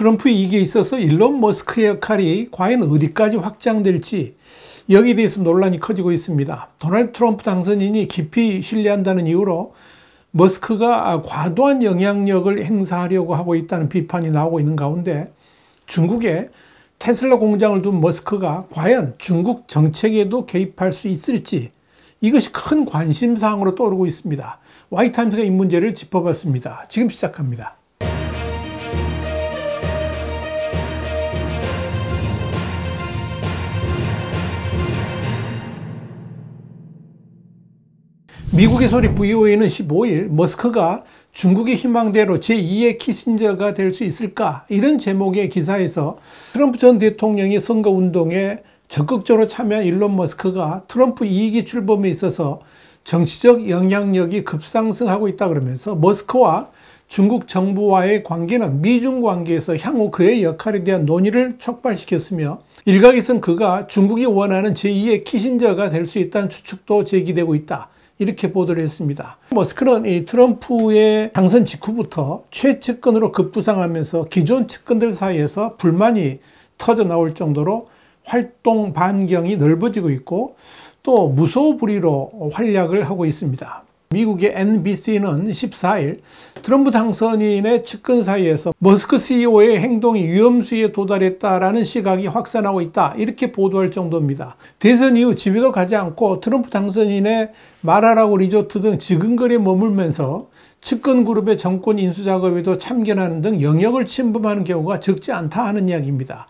트럼프 이익에 있어서 일론 머스크의 역할이 과연 어디까지 확장될지 여기에 대해서 논란이 커지고 있습니다. 도널드 트럼프 당선인이 깊이 신뢰한다는 이유로 머스크가 과도한 영향력을 행사하려고 하고 있다는 비판이 나오고 있는 가운데 중국에 테슬라 공장을 둔 머스크가 과연 중국 정책에도 개입할 수 있을지 이것이 큰 관심사항으로 떠오르고 있습니다. 와이타임스가 이 문제를 짚어봤습니다. 지금 시작합니다. 미국의 소리 VOA는 15일 머스크가 중국의 희망대로 제2의 키신저가 될 수 있을까? 이런 제목의 기사에서 트럼프 전 대통령이 선거운동에 적극적으로 참여한 일론 머스크가 트럼프 2기 출범에 있어서 정치적 영향력이 급상승하고 있다 그러면서 머스크와 중국 정부와의 관계는 미중 관계에서 향후 그의 역할에 대한 논의를 촉발시켰으며 일각에서는 그가 중국이 원하는 제2의 키신저가 될 수 있다는 추측도 제기되고 있다. 이렇게 보도를 했습니다. 머스크는 이 트럼프의 당선 직후부터 최측근으로 급부상하면서 기존 측근들 사이에서 불만이 터져 나올 정도로 활동 반경이 넓어지고 있고 또 무소불위로 활약을 하고 있습니다. 미국의 NBC는 14일 트럼프 당선인의 측근 사이에서 머스크 CEO의 행동이 위험수위에 도달했다라는 시각이 확산하고 있다. 이렇게 보도할 정도입니다. 대선 이후 집에도 가지 않고 트럼프 당선인의 마라라고 리조트 등 지근거리에 머물면서 측근 그룹의 정권 인수 작업에도 참견하는 등 영역을 침범하는 경우가 적지 않다 하는 이야기입니다.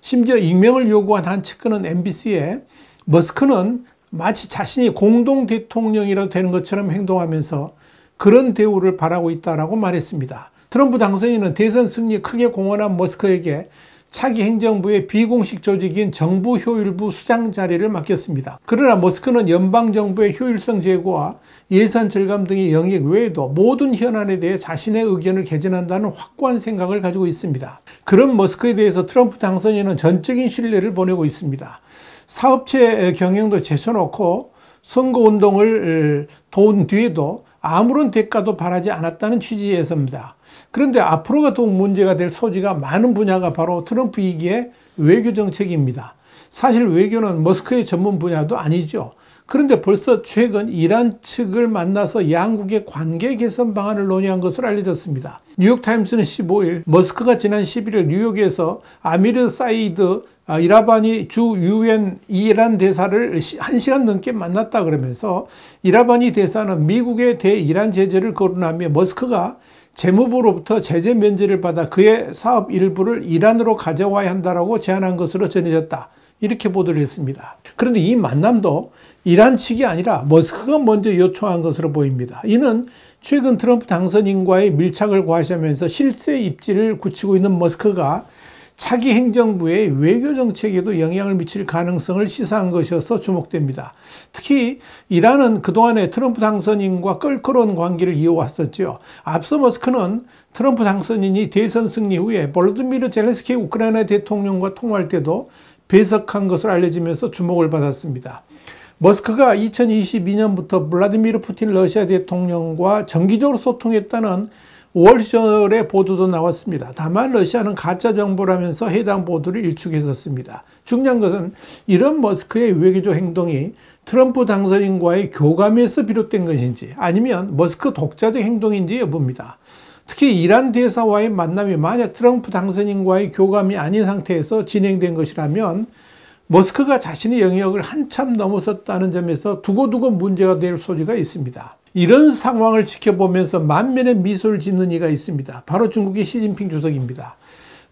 심지어 익명을 요구한 한 측근은 MBC에 머스크는 마치 자신이 공동 대통령이라도 되는 것처럼 행동하면서 그런 대우를 바라고 있다라고 말했습니다. 트럼프 당선인은 대선 승리에 크게 공헌한 머스크에게 차기 행정부의 비공식 조직인 정부 효율부 수장 자리를 맡겼습니다. 그러나 머스크는 연방정부의 효율성 제고와 예산 절감 등의 영역 외에도 모든 현안에 대해 자신의 의견을 개진한다는 확고한 생각을 가지고 있습니다. 그런 머스크에 대해서 트럼프 당선인은 전적인 신뢰를 보내고 있습니다. 사업체 경영도 제쳐놓고 선거운동을 도운 뒤에도 아무런 대가도 바라지 않았다는 취지에서입니다. 그런데 앞으로가 더욱 문제가 될 소지가 많은 분야가 바로 트럼프 2기의 외교 정책입니다. 사실 외교는 머스크의 전문 분야도 아니죠. 그런데 벌써 최근 이란 측을 만나서 양국의 관계 개선 방안을 논의한 것으로 알려졌습니다. 뉴욕타임스는 15일 머스크가 지난 11일 뉴욕에서 아미르 사이드 이라바니 주 유엔 이란 대사를 1시간 넘게 만났다 그러면서 이라바니 대사는 미국의 대이란 제재를 거론하며 머스크가 재무부로부터 제재 면제를 받아 그의 사업 일부를 이란으로 가져와야 한다고 제안한 것으로 전해졌다. 이렇게 보도를 했습니다. 그런데 이 만남도 이란 측이 아니라 머스크가 먼저 요청한 것으로 보입니다. 이는 최근 트럼프 당선인과의 밀착을 과시하면서 실세 입지를 굳히고 있는 머스크가 차기 행정부의 외교 정책에도 영향을 미칠 가능성을 시사한 것이어서 주목됩니다. 특히 이란은 그동안에 트럼프 당선인과 껄끄러운 관계를 이어왔었죠. 앞서 머스크는 트럼프 당선인이 대선 승리 후에 볼로디미르 젤렌스키 우크라이나 대통령과 통화할 때도 배석한 것으로 알려지면서 주목을 받았습니다. 머스크가 2022년부터 블라디미르 푸틴 러시아 대통령과 정기적으로 소통했다는 월저널의 보도도 나왔습니다. 다만 러시아는 가짜 정보라면서 해당 보도를 일축했었습니다. 중요한 것은 이런 머스크의 외교적 행동이 트럼프 당선인과의 교감에서 비롯된 것인지 아니면 머스크 독자적 행동인지 여부입니다. 특히 이란 대사와의 만남이 만약 트럼프 당선인과의 교감이 아닌 상태에서 진행된 것이라면 머스크가 자신의 영역을 한참 넘어섰다는 점에서 두고두고 문제가 될 소지가 있습니다. 이런 상황을 지켜보면서 만면의 미소를 짓는 이가 있습니다. 바로 중국의 시진핑 주석입니다.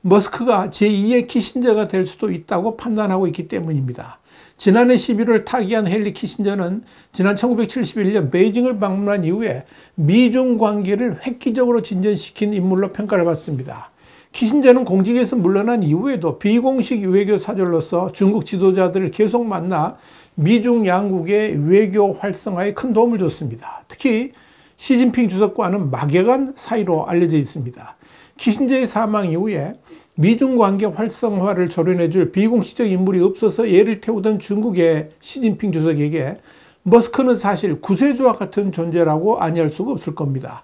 머스크가 제2의 키신저가 될 수도 있다고 판단하고 있기 때문입니다. 지난해 11월 타기한 헨리 키신저는 지난 1971년 베이징을 방문한 이후에 미중 관계를 획기적으로 진전시킨 인물로 평가를 받습니다. 키신저는 공직에서 물러난 이후에도 비공식 외교 사절로서 중국 지도자들을 계속 만나 미중 양국의 외교 활성화에 큰 도움을 줬습니다. 특히 시진핑 주석과는 막연한 사이로 알려져 있습니다. 키신저의 사망 이후에 미중 관계 활성화를 조련해줄 비공식적 인물이 없어서 예를 태우던 중국의 시진핑 주석에게 머스크는 사실 구세주와 같은 존재라고 아니할 수가 없을 겁니다.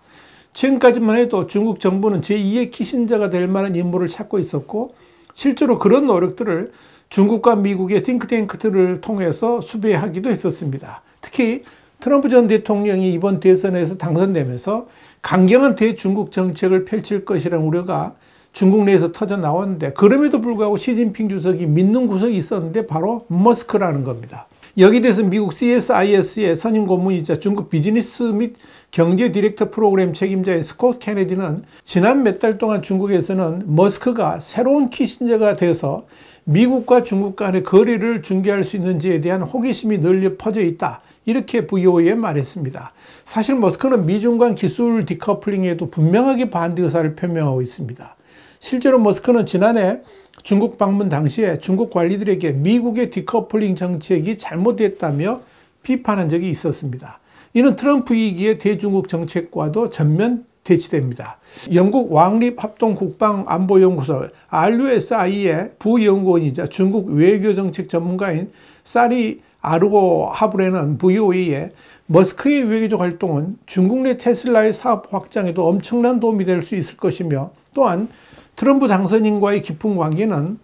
지금까지만 해도 중국 정부는 제2의 키신저가 될 만한 인물을 찾고 있었고 실제로 그런 노력들을 중국과 미국의 싱크탱크들을 통해서 수배하기도 했었습니다. 특히 트럼프 전 대통령이 이번 대선에서 당선되면서 강경한 대중국 정책을 펼칠 것이라는 우려가 중국 내에서 터져 나왔는데 그럼에도 불구하고 시진핑 주석이 믿는 구석이 있었는데 바로 머스크라는 겁니다. 여기에 대해서 미국 CSIS의 선임 고문이자 중국 비즈니스 및 경제 디렉터 프로그램 책임자인 스콧 케네디는 지난 몇 달 동안 중국에서는 머스크가 새로운 키신저가 돼서 미국과 중국 간의 거래를 중개할 수 있는지에 대한 호기심이 널리 퍼져 있다. 이렇게 VOA에 말했습니다. 사실 머스크는 미중 간 기술 디커플링에도 분명하게 반대 의사를 표명하고 있습니다. 실제로 머스크는 지난해 중국 방문 당시에 중국 관리들에게 미국의 디커플링 정책이 잘못됐다며 비판한 적이 있었습니다. 이는 트럼프 2기의 대중국 정책과도 전면 대치됩니다. 영국 왕립합동국방안보연구소 RUSI의 부연구원이자 중국 외교정책 전문가인 사리 아르고 하브레는 VOA에 머스크의 외교적 활동은 중국 내 테슬라의 사업 확장에도 엄청난 도움이 될 수 있을 것이며 또한 트럼프 당선인과의 깊은 관계는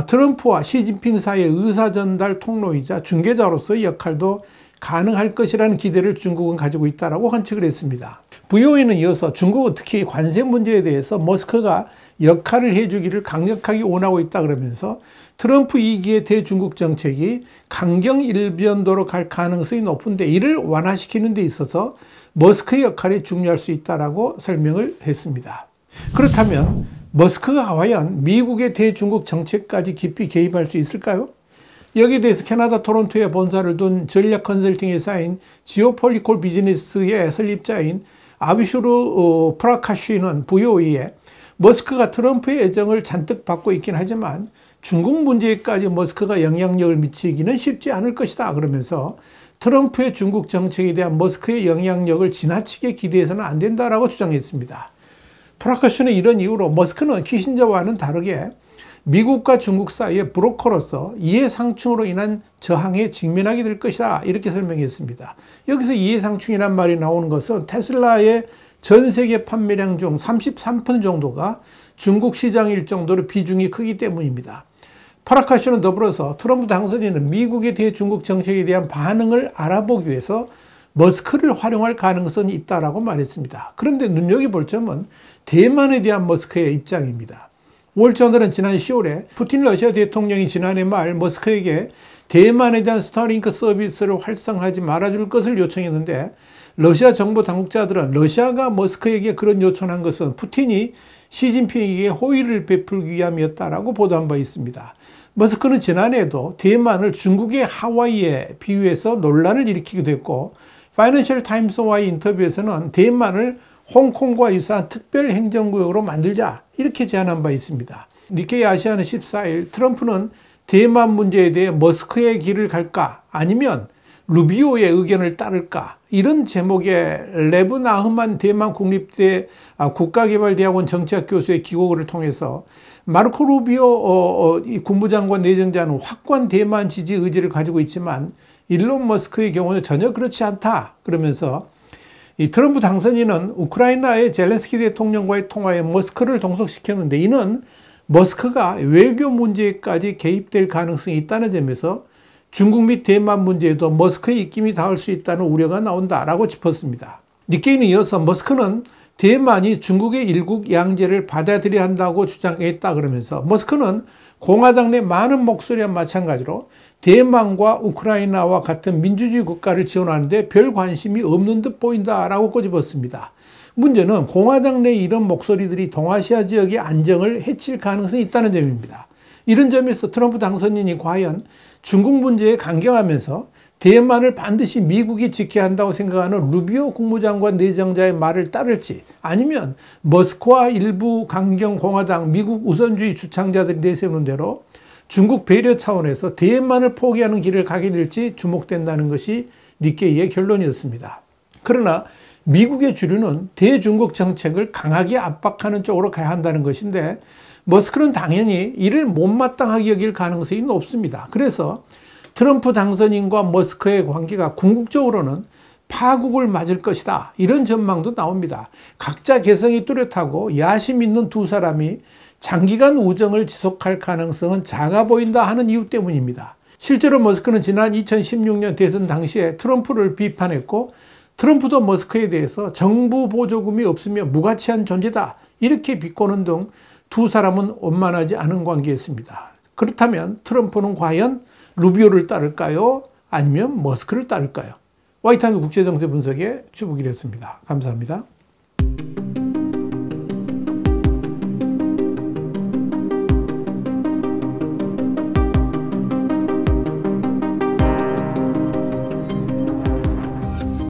트럼프와 시진핑 사이의 의사전달 통로이자 중개자로서의 역할도 가능할 것이라는 기대를 중국은 가지고 있다고 관측을 했습니다. VOA는 이어서 중국은 특히 관세 문제에 대해서 머스크가 역할을 해주기를 강력하게 원하고 있다 그러면서 트럼프 2기의 대중국 정책이 강경 일변도로 갈 가능성이 높은데 이를 완화시키는 데 있어서 머스크의 역할이 중요할 수 있다고 설명을 했습니다. 그렇다면 머스크가 과연 미국의 대중국 정책까지 깊이 개입할 수 있을까요? 여기에 대해서 캐나다 토론토에 본사를 둔 전략 컨설팅 회사인 지오폴리콜 비즈니스의 설립자인 아비슈르 프라카쉬는 VOA에 머스크가 트럼프의 애정을 잔뜩 받고 있긴 하지만 중국 문제에까지 머스크가 영향력을 미치기는 쉽지 않을 것이다 그러면서 트럼프의 중국 정책에 대한 머스크의 영향력을 지나치게 기대해서는 안 된다라고 주장했습니다. 프라카슈는 이런 이유로 머스크는 키신저와는 다르게 미국과 중국 사이의 브로커로서 이해상충으로 인한 저항에 직면하게 될 것이다 이렇게 설명했습니다. 여기서 이해상충이란 말이 나오는 것은 테슬라의 전 세계 판매량 중 33% 정도가 중국 시장일 정도로 비중이 크기 때문입니다. 프라카슈는 더불어서 트럼프 당선인은 미국에 대해 중국 정책에 대한 반응을 알아보기 위해서 머스크를 활용할 가능성이 있다고 말했습니다. 그런데 눈여겨볼 점은 대만에 대한 머스크의 입장입니다. 월저널은 지난 10월에 푸틴 러시아 대통령이 지난해 말 머스크에게 대만에 대한 스타링크 서비스를 활성화하지 말아줄 것을 요청했는데 러시아 정부 당국자들은 러시아가 머스크에게 그런 요청한 것은 푸틴이 시진핑에게 호의를 베풀기 위함이었다라고 보도한 바 있습니다. 머스크는 지난해에도 대만을 중국의 하와이에 비유해서 논란을 일으키기도 했고 파이낸셜 타임스와의 인터뷰에서는 대만을 홍콩과 유사한 특별 행정구역으로 만들자 이렇게 제안한 바 있습니다. 니케이 아시아는 14일 트럼프는 대만 문제에 대해 머스크의 길을 갈까 아니면 루비오의 의견을 따를까 이런 제목의 레브 나흐만 대만 국립대 국가개발대학원 정치학 교수의 기고를 통해서 마르코 루비오 국무장관 내정자는 확고한 대만 지지 의지를 가지고 있지만 일론 머스크의 경우는 전혀 그렇지 않다 그러면서 이 트럼프 당선인은 우크라이나의 젤렌스키 대통령과의 통화에 머스크를 동석시켰는데 이는 머스크가 외교 문제까지 개입될 가능성이 있다는 점에서 중국 및 대만 문제에도 머스크의 입김이 닿을 수 있다는 우려가 나온다라고 짚었습니다. 니케이는 이어서 머스크는 대만이 중국의 일국 양제를 받아들여야 한다고 주장했다 그러면서 머스크는 공화당 내 많은 목소리와 마찬가지로 대만과 우크라이나와 같은 민주주의 국가를 지원하는데 별 관심이 없는 듯 보인다라고 꼬집었습니다. 문제는 공화당 내 이런 목소리들이 동아시아 지역의 안정을 해칠 가능성이 있다는 점입니다. 이런 점에서 트럼프 당선인이 과연 중국 문제에 강경하면서 대만을 반드시 미국이 지켜야 한다고 생각하는 루비오 국무장관 내정자의 말을 따를지 아니면 머스크와 일부 강경 공화당 미국 우선주의 주창자들이 내세우는 대로 중국 배려 차원에서 대만을 포기하는 길을 가게 될지 주목된다는 것이 니케이의 결론이었습니다. 그러나 미국의 주류는 대중국 정책을 강하게 압박하는 쪽으로 가야 한다는 것인데 머스크는 당연히 이를 못마땅하게 여길 가능성이 높습니다. 그래서 트럼프 당선인과 머스크의 관계가 궁극적으로는 파국을 맞을 것이다. 이런 전망도 나옵니다. 각자 개성이 뚜렷하고 야심 있는 두 사람이 장기간 우정을 지속할 가능성은 작아 보인다 하는 이유 때문입니다. 실제로 머스크는 지난 2016년 대선 당시에 트럼프를 비판했고 트럼프도 머스크에 대해서 정부 보조금이 없으면 무가치한 존재다 이렇게 비꼬는 등 두 사람은 원만하지 않은 관계였습니다. 그렇다면 트럼프는 과연 루비오를 따를까요? 아니면 머스크를 따를까요? 화이트하면 국제정세 분석의 주북이었습니다. 감사합니다.